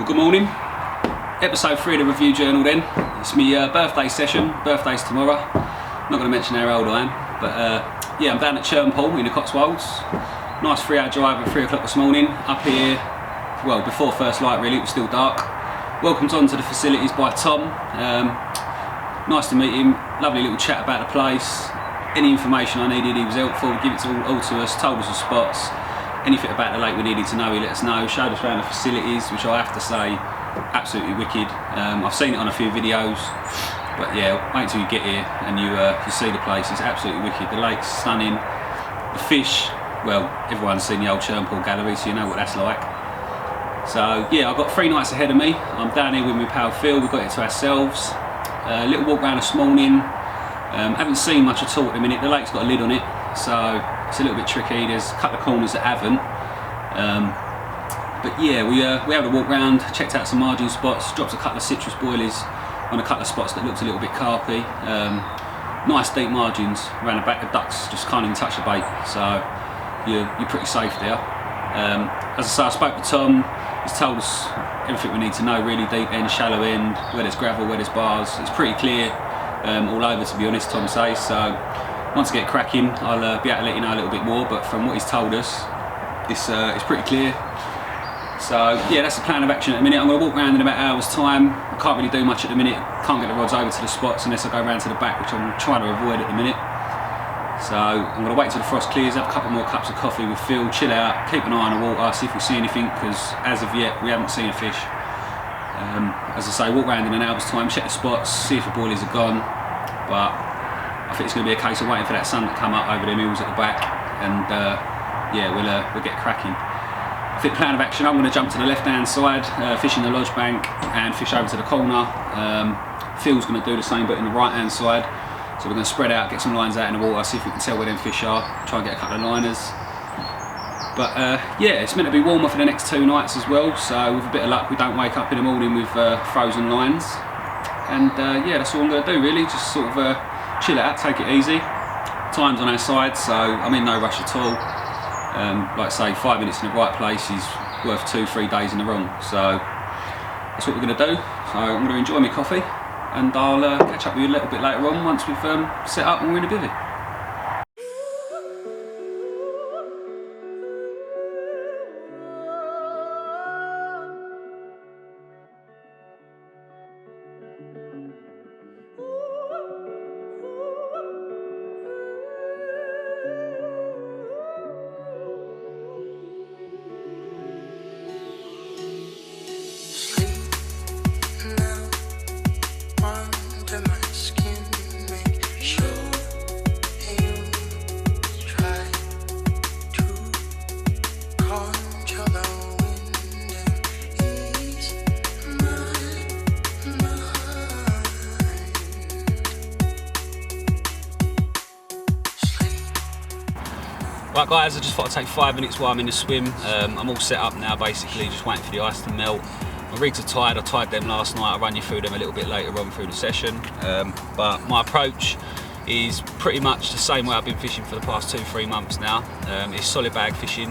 Good morning. Episode 3 of the review journal then. It's my birthday session. Birthday's tomorrow. Not going to mention how old I am, but yeah, I'm down at Churn in the Cotswolds. Nice 3-hour drive at 3 o'clock this morning. Up here, well, before first light really, it was still dark. Welcomed onto the facilities by Tom. Nice to meet him. Lovely little chat about the place. Any information I needed, he was helpful. Give it all to us. Told us the spots. Anything about the lake we needed to know, he let us know. Showed us around the facilities, which I have to say, absolutely wicked. I've seen it on a few videos, but yeah, wait till you get here and you see the place. It's absolutely wicked. The lake's stunning. The fish, well, everyone's seen the old Churn gallery, so you know what that's like. So yeah, I've got 3 nights ahead of me. I'm down here with my pal Phil. We've got it to ourselves. A little walk around this morning. Haven't seen much at all at the minute. The lake's got a lid on it, so it's a little bit tricky. There's a couple of corners that haven't. But yeah, we had a walk round, checked out some margin spots, dropped a couple of citrus boilies on a couple of spots that looked a little bit carpy. Nice deep margins around the back. The ducks just can't even touch the bait, so you're pretty safe there. As I say, I spoke to Tom. He's told us everything we need to know, really: deep end, shallow end, where there's gravel, where there's bars. It's pretty clear all over, to be honest, Tom says. So once I get cracking, I'll be able to let you know a little bit more, but from what he's told us, it's pretty clear. So yeah, that's the plan of action at the minute. I'm going to walk around in about an hour's time. I can't really do much at the minute. Can't get the rods over to the spots unless I go around to the back, which I'm trying to avoid at the minute. So I'm going to wait till the frost clears, have a couple more cups of coffee with Phil, chill out, keep an eye on the water, see if we see anything, because as of yet we haven't seen a fish. As I say, walk around in an hour's time, check the spots, see if the boilies are gone. But I think it's going to be a case of waiting for that sun to come up over them hills at the back, and yeah, we'll get cracking. I think the plan of action, I'm going to jump to the left-hand side, fish in the lodge bank, and fish over to the corner. Phil's going to do the same, but in the right-hand side. So we're going to spread out, get some lines out in the water, see if we can tell where them fish are. Try and get a couple of liners. But yeah, it's meant to be warmer for the next 2 nights as well. So with a bit of luck, we don't wake up in the morning with frozen lines. And yeah, that's all I'm going to do really, just sort of chill it out, take it easy. Time's on our side, so I'm in no rush at all. Like I say, 5 minutes in the right place is worth 2-3 days in the wrong. So that's what we're going to do. So I'm going to enjoy my coffee, and I'll catch up with you a little bit later on once we've set up and we're in a bivvy. Right guys, I just thought I'd take 5 minutes while I'm in the swim. I'm all set up now basically, just waiting for the ice to melt. My rigs are tied, I tied them last night. I'll run you through them a little bit later on through the session. But my approach is pretty much the same way I've been fishing for the past 2-3 months now. It's solid bag fishing,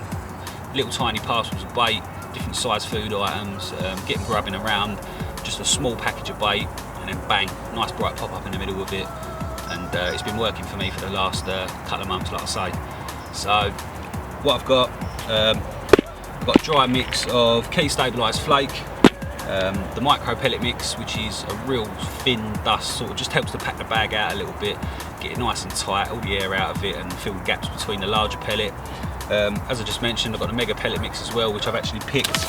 little tiny parcels of bait, different size food items, get them grubbing around, just a small package of bait, and then bang, nice bright pop up in the middle of it. And it's been working for me for the last couple of months, like I say. So what I've got a dry mix of key stabilised flake, the micro pellet mix, which is a real thin dust, sort of just helps to pack the bag out a little bit, get it nice and tight, all the air out of it, and fill the gaps between the larger pellet. As I just mentioned, I've got a mega pellet mix as well, which I've actually picked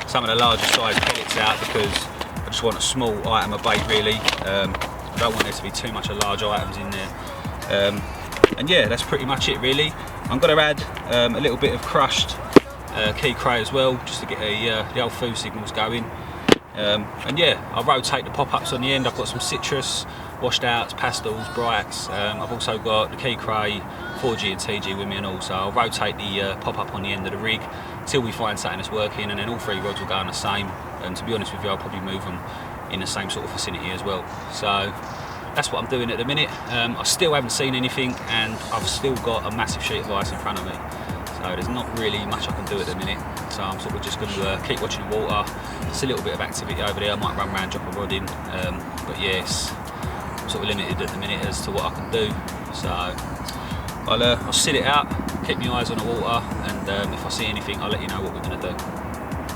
some of the larger size pellets out because I just want a small item of bait really. I don't want there to be too much of large items in there. And yeah, that's pretty much it really. I'm going to add a little bit of crushed key cray as well, just to get the old food signals going. And yeah, I'll rotate the pop-ups on the end. I've got some citrus, washed outs, pastels, brights. I've also got the key cray, 4G and TG with me and all. So I'll rotate the pop-up on the end of the rig till we find something that's working, and then all 3 rods will go on the same. And to be honest with you, I'll probably move them in the same sort of vicinity as well. So that's what I'm doing at the minute. I still haven't seen anything, and I've still got a massive sheet of ice in front of me. so there's not really much I can do at the minute. So I'm sort of just going to keep watching the water. It's a little bit of activity over there. I might run around, drop a rod in, but yes, I'm sort of limited at the minute as to what I can do. So I'll sit it out, keep my eyes on the water, and if I see anything, I'll let you know what we're going to do.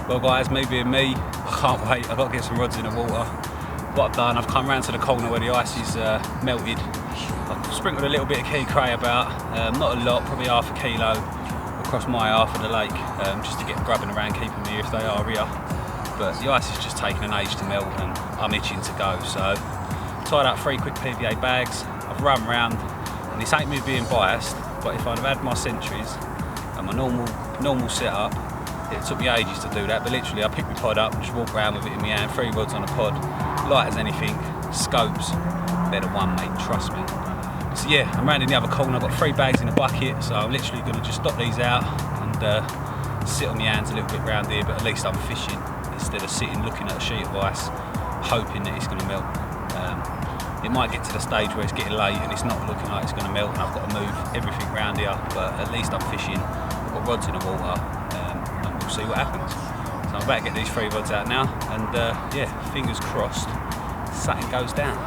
Well guys, me being me, I can't wait. I've got to get some rods in the water. What I've done, I've come round to the corner where the ice is melted. I've sprinkled a little bit of key cray about, not a lot, probably half a kilo across my half of the lake, just to get grubbing around, keeping me if they are here. But the ice is just taking an age to melt and I'm itching to go. So tied up 3 quick PVA bags, I've run round, and this ain't me being biased, but if I'd have had my sentries and my normal setup, it took me ages to do that, but literally I picked my pod up and just walked around with it in my hand, 3 rods on a pod, light as anything, scopes, they're the one mate, trust me. So yeah, I'm round in the other corner, I've got 3 bags in a bucket, so I'm literally going to just dot these out and sit on my hands a little bit round here, but at least I'm fishing instead of sitting looking at a sheet of ice, hoping that it's going to melt. It might get to the stage where it's getting late and it's not looking like it's going to melt and I've got to move everything round here, but at least I'm fishing, I've got rods in the water, and we'll see what happens. So I'm about to get these 3 rods out now, and yeah, fingers crossed, something goes down.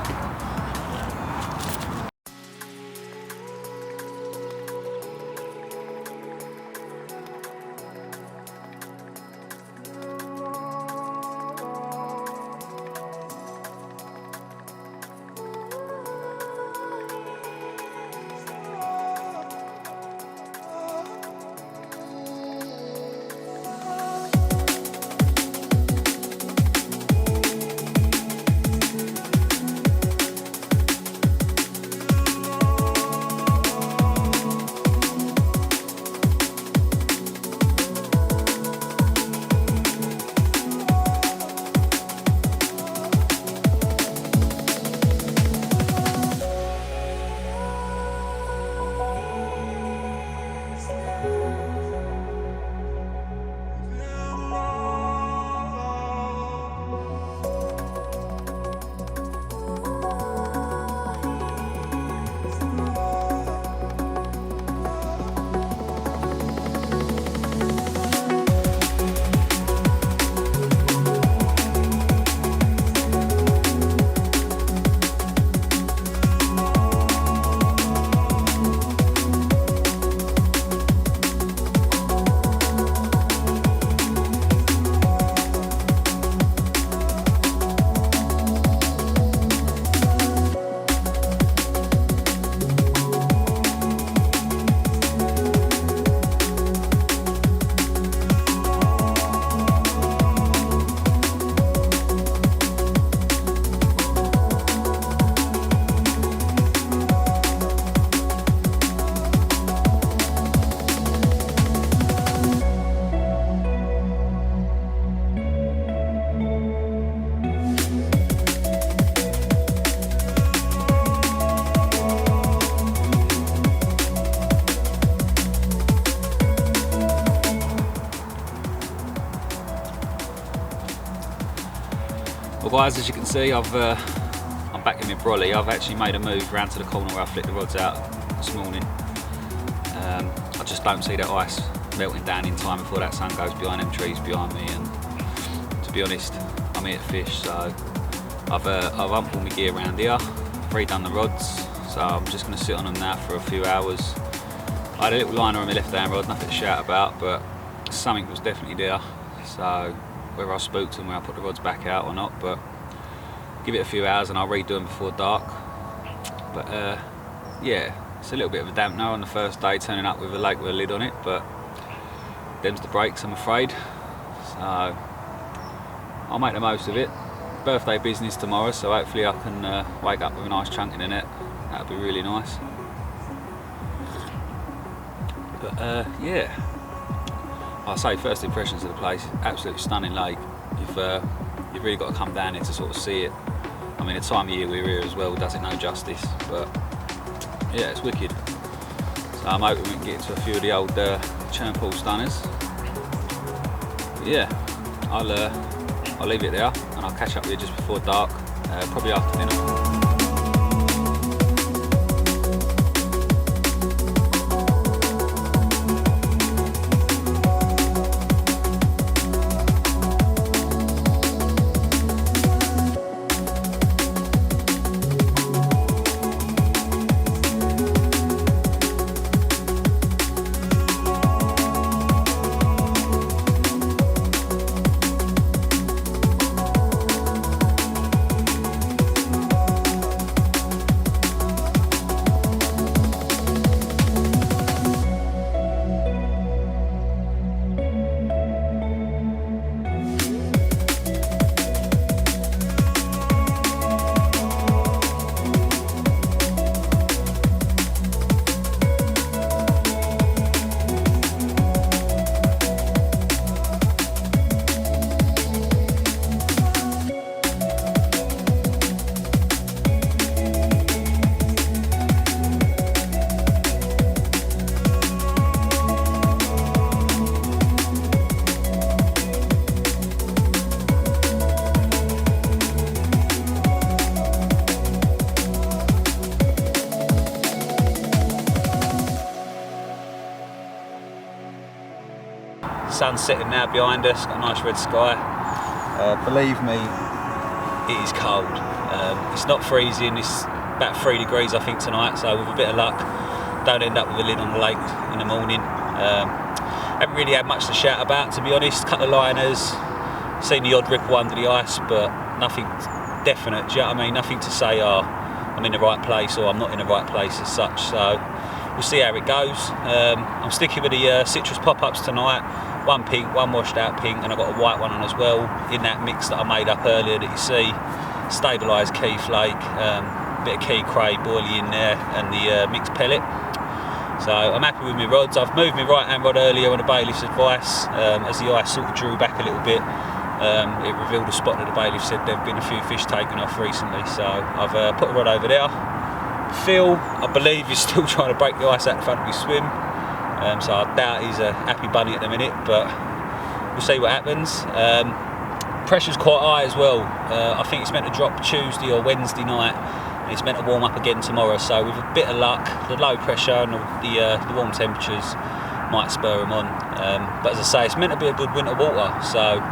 Well guys, as you can see, I'm back in my brolly. I've actually made a move round to the corner where I flicked the rods out this morning. I just don't see that ice melting down in time before that sun goes behind them trees behind me, and to be honest, I'm here to fish, so I've umped all my gear around here, redone the rods, so I'm just going to sit on them now for a few hours. I had a little liner on my left hand rod, nothing to shout about, but something was definitely there, so whether I spooked them when I put the rods back out or not, but give it a few hours and I'll redo them before dark. But yeah, it's a little bit of a dampener on the first day turning up with a lake with a lid on it, but them's the breaks, I'm afraid, so I'll make the most of it. Birthday business tomorrow, so hopefully I can wake up with a nice chunk in the net. That'd be really nice. But yeah, I'll say first impressions of the place, absolutely stunning lake. You've really got to come down here to sort of see it. I mean, the time of year we're here as well does it no justice, but yeah, it's wicked. So I'm hoping we can get into a few of the old Churn pool stunners. But yeah, I'll leave it there and I'll catch up with you just before dark, probably after dinner. sun's setting now behind us, got a nice red sky. Believe me, it is cold. It's not freezing, it's about 3 degrees I think tonight, so with a bit of luck, don't end up with a lid on the lake in the morning. Haven't really had much to shout about, to be honest. Couple of liners, seen the odd ripple under the ice, but nothing definite, do you know what I mean? Nothing to say, oh, I'm in the right place or I'm not in the right place as such, so we'll see how it goes. I'm sticking with the citrus pop-ups tonight. One pink, one washed out pink, and I've got a white one on as well in that mix that I made up earlier that you see. Stabilised key flake, bit of key cray boilie in there, and the mixed pellet. So I'm happy with my rods. I've moved my right hand rod earlier on the bailiff's advice. As the ice sort of drew back a little bit, it revealed a spot that the bailiff said there've been a few fish taken off recently. So I've put a rod over there. Phil, I believe, is still trying to break the ice out the front of his swim. So I doubt he's a happy bunny at the minute, but we'll see what happens. Pressure's quite high as well. I think it's meant to drop Tuesday or Wednesday night. It's meant to warm up again tomorrow, so with a bit of luck, the low pressure and the warm temperatures might spur them on. But as I say, it's meant to be a good winter water, so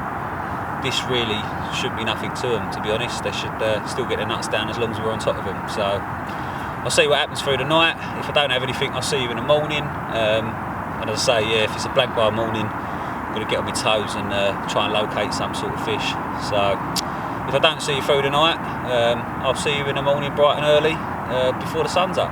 this really shouldn't be nothing to them, to be honest. They should still get their nuts down as long as we're on top of them. So I'll see what happens through the night. If I don't have anything, I'll see you in the morning. And as I say, yeah, if it's a blank bar morning, I'm going to get on my toes and try and locate some sort of fish. So if I don't see you through the night, I'll see you in the morning bright and early before the sun's up.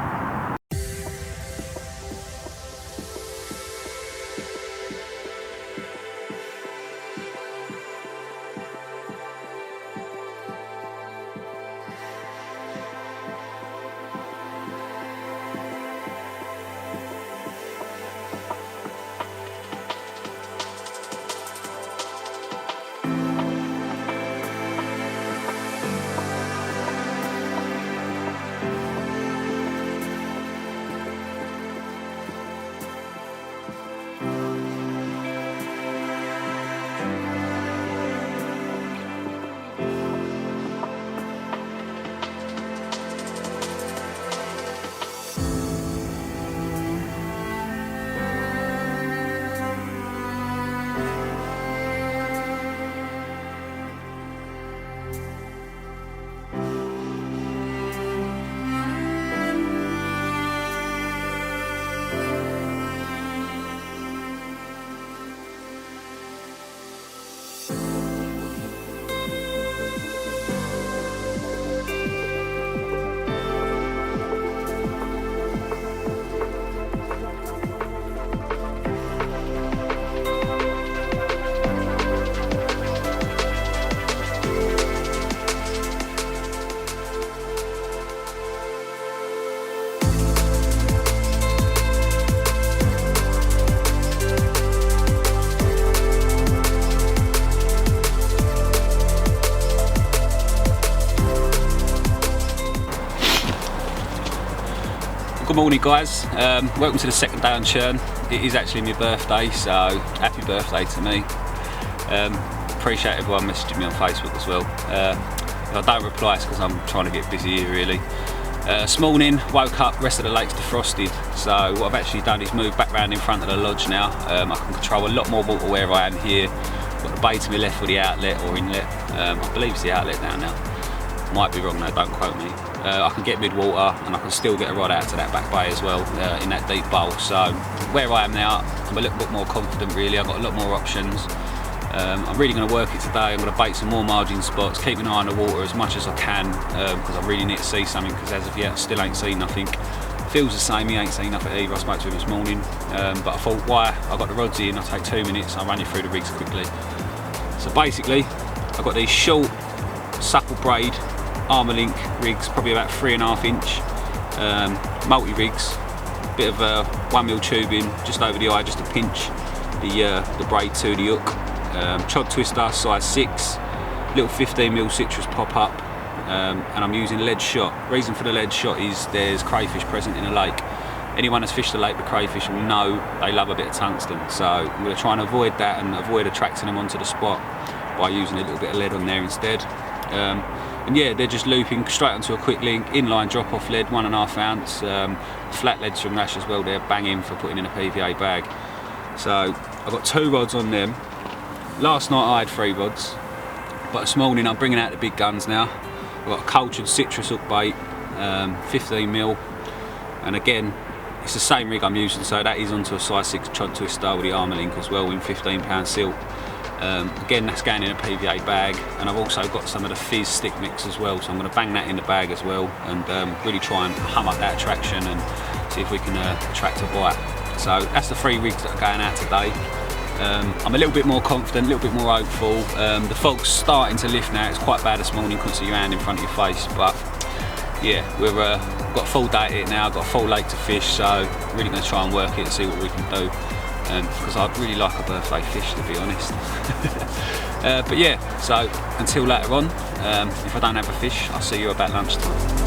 Good morning, guys. Welcome to the second day on Churn. It is actually my birthday, so happy birthday to me. Appreciate everyone messaging me on Facebook as well. If I don't reply, it's because I'm trying to get busy here really. This morning, woke up, rest of the lake's defrosted, so what I've actually done is move back round in front of the lodge now. I can control a lot more water where I am here. Got the bay to my left for the outlet or inlet. I believe it's the outlet down now. Might be wrong though, don't quote me. I can get mid-water and I can still get a rod out to that back bay as well in that deep bowl. So where I am now, I'm a little bit more confident really. I've got a lot more options. I'm really going to work it today. I'm going to bait some more margin spots, keep an eye on the water as much as I can because I really need to see something, because as of yet I still ain't seen nothing. Feels the same, he ain't seen nothing either. I spoke to him this morning, but I thought, why? I've got the rods in, I'll take 2 minutes, I'll run you through the rigs quickly. So basically, I've got these short, supple braid armour link rigs, probably about 3.5 inch, multi-rigs, bit of 1mm tubing just over the eye, just to pinch the braid to the hook. Chod twister, size 6, little 15mm citrus pop-up, and I'm using lead shot. Reason for the lead shot is there's crayfish present in the lake. Anyone that's fished the lake with crayfish will know they love a bit of tungsten, so I'm going to try and avoid that and avoid attracting them onto the spot by using a little bit of lead on there instead. And yeah, they're just looping straight onto a quick link, inline drop off lead, 1.5 ounce, flat leads from Rash as well, they're banging for putting in a PVA bag. So I've got 2 rods on them. Last night I had 3 rods, but this morning I'm bringing out the big guns now. I've got a cultured citrus hook bait, 15mm, and again it's the same rig I'm using, so that is onto a size 6 chod twister with the armour link as well in 15 pound silt. Again, that's going in a PVA bag, and I've also got some of the fizz stick mix as well, so I'm going to bang that in the bag as well, and really try and hum up that attraction and see if we can attract a bite. So that's the 3 rigs that are going out today. I'm a little bit more confident, a little bit more hopeful. The fog's starting to lift now. It's quite bad this morning, couldn't see your hand in front of your face, but yeah, we've got a full day at it now, got a full lake to fish, so really going to try and work it and see what we can do. Because I'd really like a birthday fish, to be honest. But yeah, so until later on, if I don't have a fish, I'll see you about lunchtime.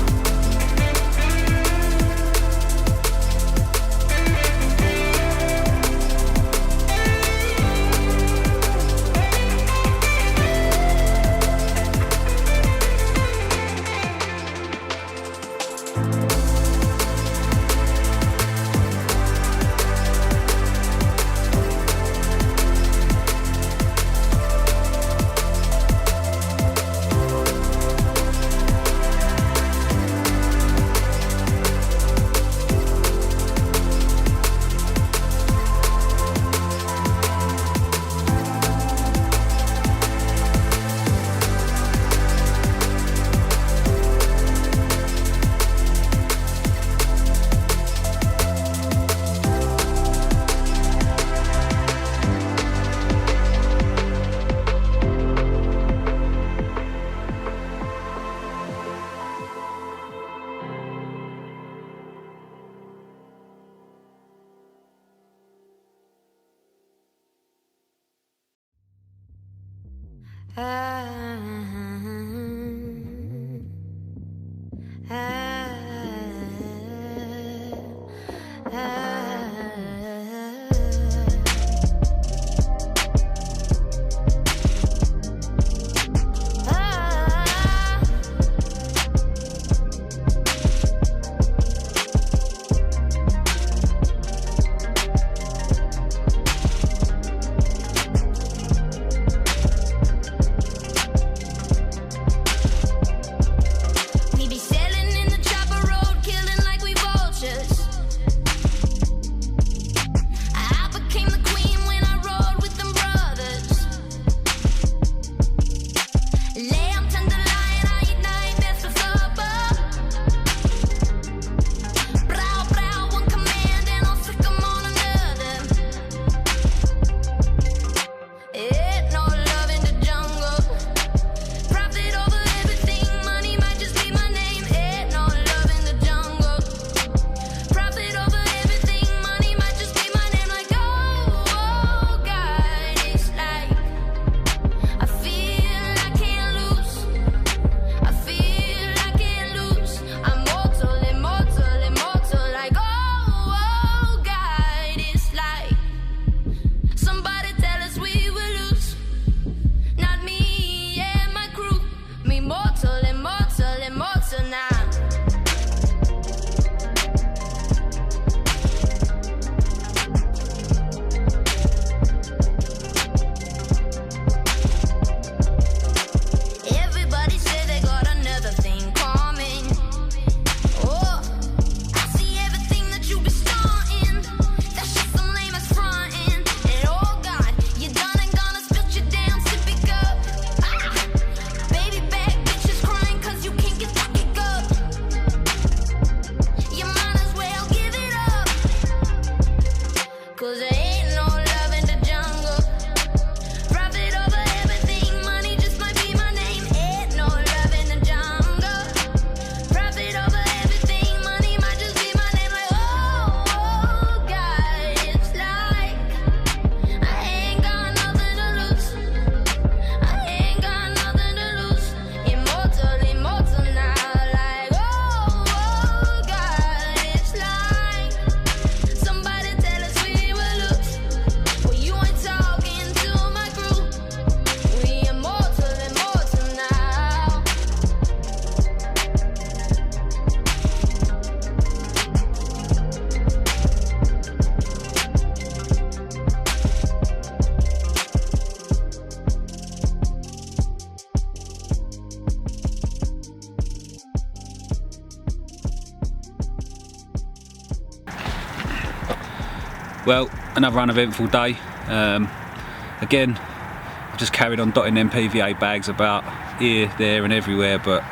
Well, another uneventful day. Again, I've just carried on dotting them PVA bags about here, there and everywhere, but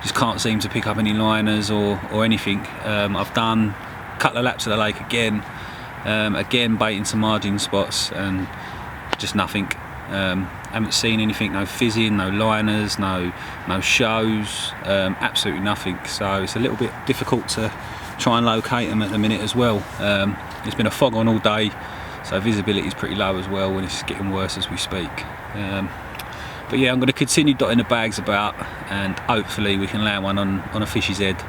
just can't seem to pick up any liners or anything. I've done a couple of laps of the lake again, baiting some margin spots and just nothing. Haven't seen anything, no fizzing, no liners, no shows, absolutely nothing. So it's a little bit difficult to try and locate them at the minute as well. It's been a fog on all day, so visibility is pretty low as well, and it's getting worse as we speak. But yeah, I'm going to continue dotting the bags about, and hopefully we can land one on a fish's head.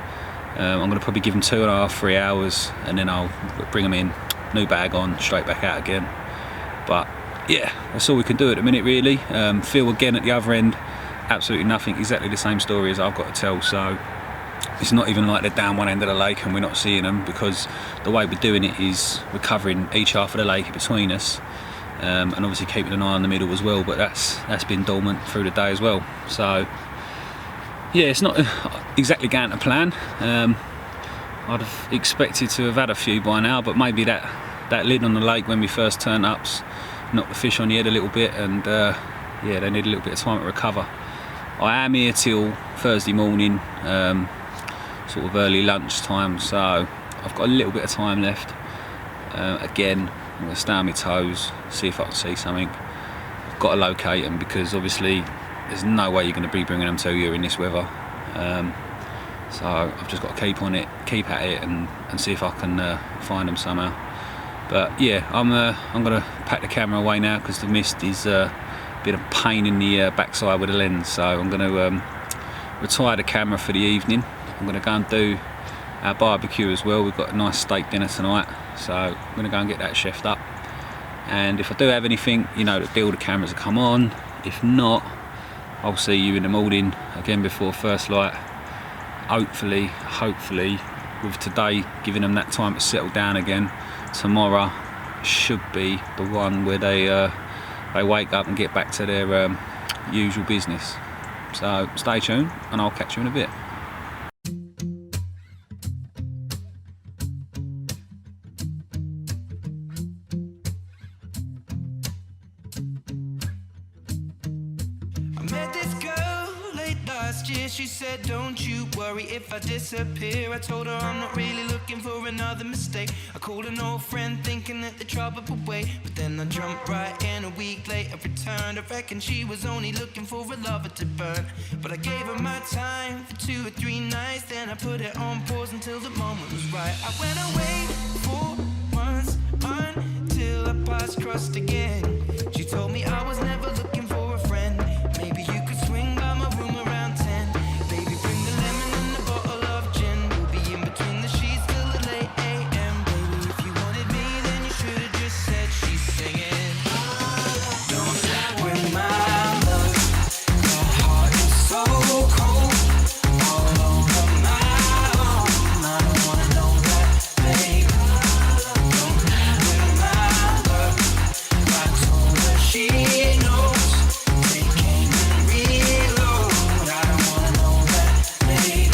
I'm going to probably give them 2.5–3 hours, and then I'll bring them in, new bag on, straight back out again. But yeah, that's all we can do at the minute really. Phil again at the other end, absolutely nothing, exactly the same story as I've got to tell. So it's not even like they're down one end of the lake and we're not seeing them, because the way we're doing it is we're covering each half of the lake between us, and obviously keeping an eye on the middle as well, but that's been dormant through the day as well. So yeah, it's not exactly going to plan. I'd have expected to have had a few by now, but maybe that lid on the lake when we first turned up's knocked the fish on the head a little bit, and yeah, they need a little bit of time to recover. I am here till Thursday morning, sort of early lunchtime, so I've got a little bit of time left. Again, I'm going to stay on my toes, see if I can see something. I've got to locate them, because obviously there's no way you're going to be bringing them to you in this weather. So I've just got to keep at it and see if I can find them somehow. But yeah, I'm going to pack the camera away now, because the mist is a bit of pain in the backside with the lens. So I'm going to retire the camera for the evening. I'm going to go and do our barbecue as well. We've got a nice steak dinner tonight, so I'm going to go and get that chefed up. And if I do have anything, you know, the deal, the cameras will come on. If not, I'll see you in the morning again before first light. Hopefully, with today giving them that time to settle down again, tomorrow should be the one where they wake up and get back to their usual business. So stay tuned, and I'll catch you in a bit. She said, don't you worry if I disappear. I told her I'm not really looking for another mistake. I called an old friend thinking that the trouble would wait, but then I jumped right in. A week later returned. I reckon she was only looking for a lover to burn, but I gave her my time for 2 or 3 nights. Then I put it on pause until the moment was right. I went away for months until our paths crossed again. She told me I was never looking for a friend. Maybe you could swing by my room around 10. Baby, bring the lemon and a bottle of gin. We'll be in between the sheets till the late AM. Baby, if you wanted me, then you should have just said she's singing. Don't with my love, your heart is so cold. All over my own, I don't wanna know that, babe. Don't with my love, I told her she knows. Take aim and reload, I don't wanna know that, babe.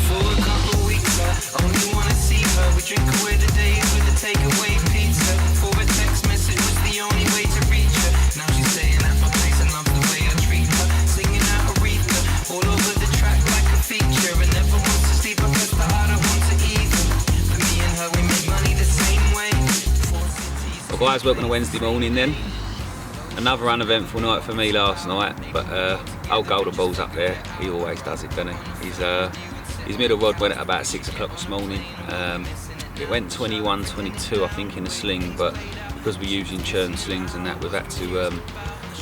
For a couple weeks, I only wanna see her. We drink away the days with a takeaway pizza. For a text message was the only way to reach her. Now she's staying at my place and loves the way I treat her. Singing out Aretha all over the track like a feature. And never wants to sleep, I press the harder one to ease her. For me and her, we make money the same way. Well guys, welcome to Wednesday morning then. Another uneventful night for me last night, but old Golden Ball's up there. He always does it, doesn't he? His middle rod went at about 6 o'clock this morning. It went 21-22 I think in the sling, but because we're using Churn slings and that, we've had to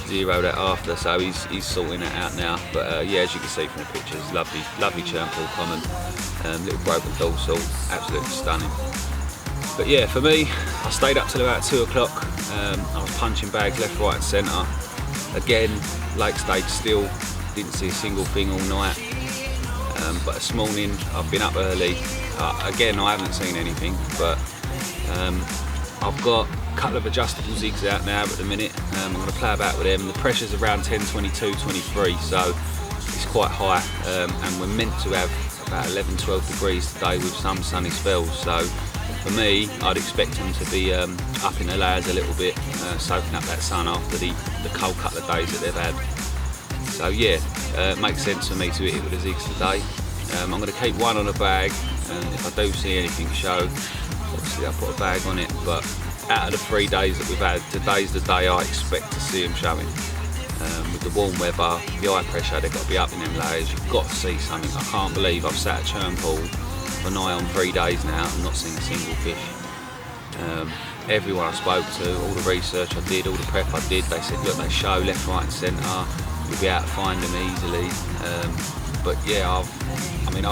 zero that after, so he's sorting that out now. But yeah, as you can see from the pictures, lovely Churn full common, little broken dorsal, absolutely stunning. But yeah, for me, I stayed up till about 2 o'clock. I was punching bags left, right and centre. Again, lake stage still, didn't see a single thing all night. But this morning, I've been up early. Again, I haven't seen anything, but I've got a couple of adjustable zigs out now at the minute. I'm going to play about with them. The pressure's around 10, 22, 23, so it's quite high. And we're meant to have about 11, 12 degrees today with some sunny spells, so for me, I'd expect them to be up in the layers a little bit, soaking up that sun after the cold couple of days that they've had. So yeah, it makes sense for me to hit it with the zigs today. I'm going to keep one on a bag, and if I do see anything show, obviously I'll put a bag on it, but out of the 3 days that we've had, today's the day I expect to see them showing. With the warm weather, the high pressure, they've got to be up in them layers. You've got to see something. I can't believe I've sat at Churn pool for nigh on 3 days now and not seen a single fish. Everyone I spoke to, all the research I did, all the prep I did, they said, look, they show left, right and centre, you'll be able to find them easily. But yeah, I've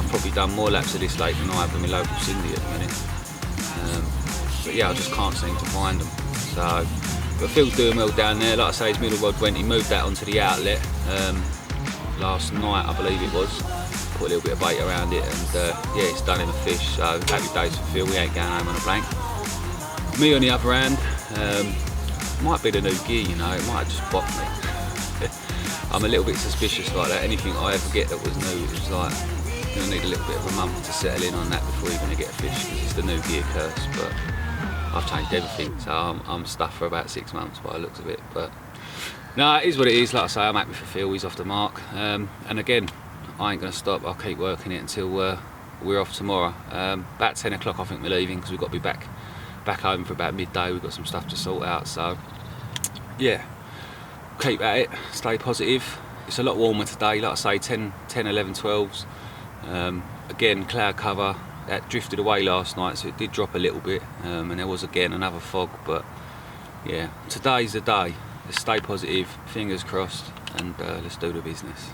probably done more laps of this lake than I have in my local Cindy at the minute. But yeah, I just can't seem to find them. So, but Phil's doing well down there. Like I say, his middle rod went, he moved that onto the outlet last night, I believe it was. Put a little bit of bait around it, and yeah, it's done him a fish. So happy days for Phil. We ain't going home on a blank. Me on the other hand, might be the new gear, you know. It might have just bopped me. I'm a little bit suspicious like that. Anything I ever get that was new, it was like, you'll need a little bit of a month to settle in on that before you're going to get a fish, because it's the new gear curse. But I've changed everything, so I'm stuffed for about 6 months by the looks of it. But no, it is what it is. Like I say, I'm happy for Phil, he's off the mark. And again, I ain't going to stop, I'll keep working it until we're off tomorrow. About 10 o'clock I think we're leaving, because we've got to be back home for about midday. We've got some stuff to sort out, so yeah, keep at it, stay positive. It's a lot warmer today, like I say, 10, 11, 12s. Again, cloud cover, that drifted away last night, so it did drop a little bit, and there was again another fog. But yeah, today's the day. Let's stay positive, fingers crossed, and let's do the business.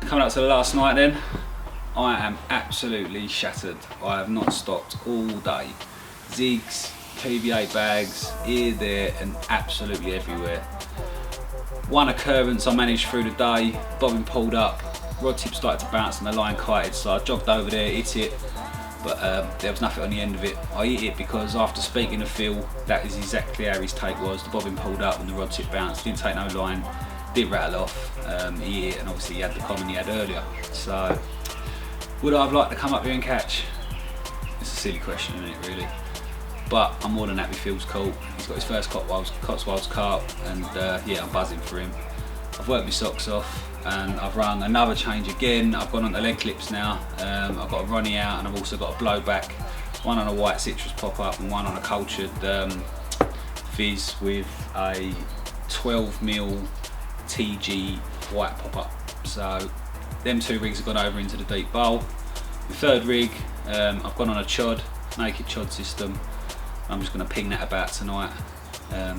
Coming up to the last night then, I am absolutely shattered. I have not stopped all day. Zigs, PVA bags, here, there and absolutely everywhere. One occurrence I managed through the day, bobbin pulled up, rod tip started to bounce and the line kited, so I jogged over there, hit it, but there was nothing on the end of it. I hit it because after speaking to Phil, that is exactly how his take was. The bobbin pulled up and the rod tip bounced, didn't take no line, did rattle off. He hit, and obviously he had the common he had earlier. So would I have liked to come up here and catch? It's a silly question, isn't it, really? but I'm more than happy Phil's caught. He's got his first cotswolds carp, and yeah, I'm buzzing for him. I've worked my socks off and I've run another change again. I've gone on the leg clips now. I've got a Ronnie out, and I've also got a blowback, one on a white citrus pop-up and one on a cultured fizz with a 12mm TG white pop-up. So them two rigs have gone over into the deep bowl. The third rig, I've gone on a chod, naked chod system. I'm just going to ping that about tonight,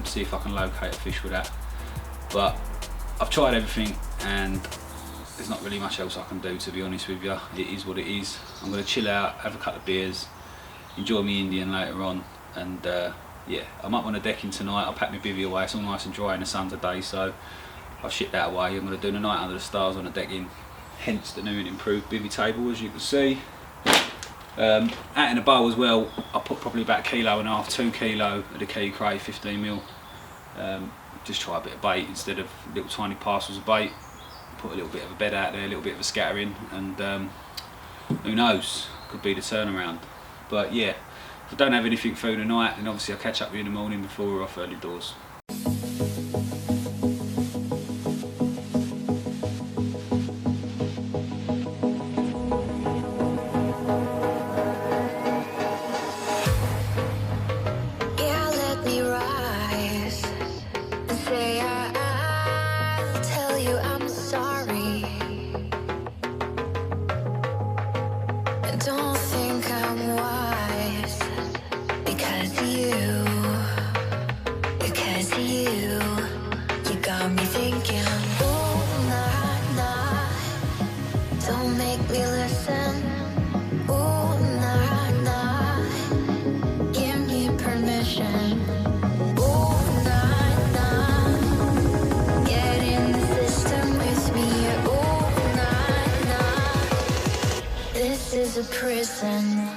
see if I can locate a fish with that. But I've tried everything and there's not really much else I can do, to be honest with you. It is what it is. I'm going to chill out, have a couple of beers, enjoy my Indian later on, and yeah, I'm up on the decking tonight. I'll pack my bivvy away. It's all nice and dry in the sun today, so I've shipped that away. I'm going to do the night under the stars on the decking, hence the new and improved bivvy table, as you can see. Out in the bowl as well, I put probably about 1.5 kg, 2 kg of the key cray 15mm. Just try a bit of bait instead of little tiny parcels of bait. Put a little bit of a bed out there, a little bit of a scattering, and who knows, could be the turnaround. But yeah, if I don't have anything through the night, then obviously I'll catch up with you in the morning before we're off early doors. Don't think I'm wise because you got me thinking. Ooh, nah, nah, don't make me listen. Ooh, nah, nah, give me permission. Ooh, nah, nah, get in the system with me. Ooh, nah, nah, this is a prison.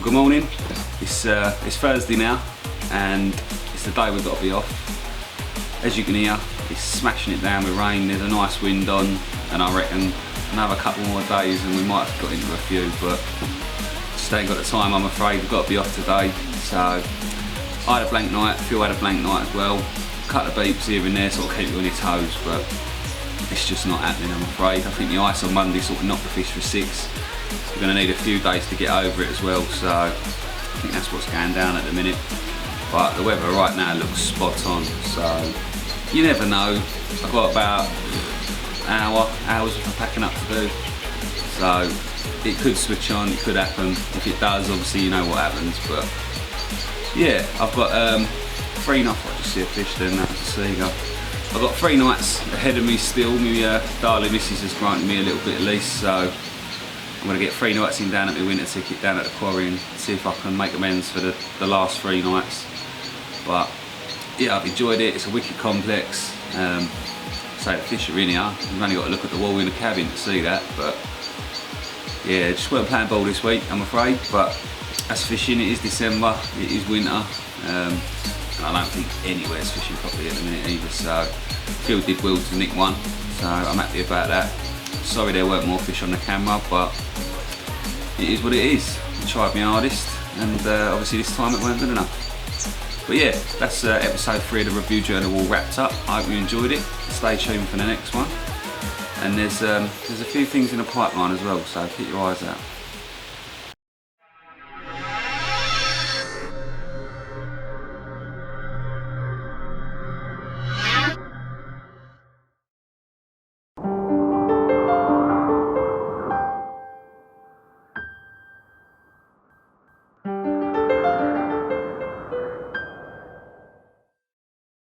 Good morning. It's Thursday now, and it's the day we've got to be off. As you can hear, it's smashing it down with rain. There's a nice wind on, and I reckon another couple more days and we might have got into a few, but just ain't got the time, I'm afraid. We've got to be off today. So I had a blank night, Phil had a blank night as well. A couple of beeps here and there sort of keep you on your toes, but it's just not happening, I'm afraid. I think the ice on Monday sort of knocked the fish for 6. We're going to need a few days to get over it as well, so I think that's what's going down at the minute. But the weather right now looks spot on, so you never know. I've got about hours of packing up to do, so it could switch on, it could happen. If it does, obviously you know what happens. But yeah, I've got 3 nights. I just see a fish there, that's a seagull. I've got 3 nights ahead of me still. My darling missus has granted me a little bit of lease, so I'm going to get 3 nights in down at my winter ticket down at the quarry and see if I can make amends for the last 3 nights. But yeah, I've enjoyed it. It's a wicked complex. So the fish are in here. You've only got to look at the wall in the cabin to see that. But yeah, just weren't playing ball this week, I'm afraid. But that's fishing. It is December. It is winter. And I don't think anywhere's fishing properly at the minute either. So Phil did well to nick one. So I'm happy about that. Sorry there weren't more fish on the camera, but it is what it is. I tried my hardest, and obviously this time it weren't good enough. But yeah, that's episode 3 of the review journal all wrapped up. I hope you enjoyed it. Stay tuned for the next one. And there's a few things in the pipeline as well, so keep your eyes out.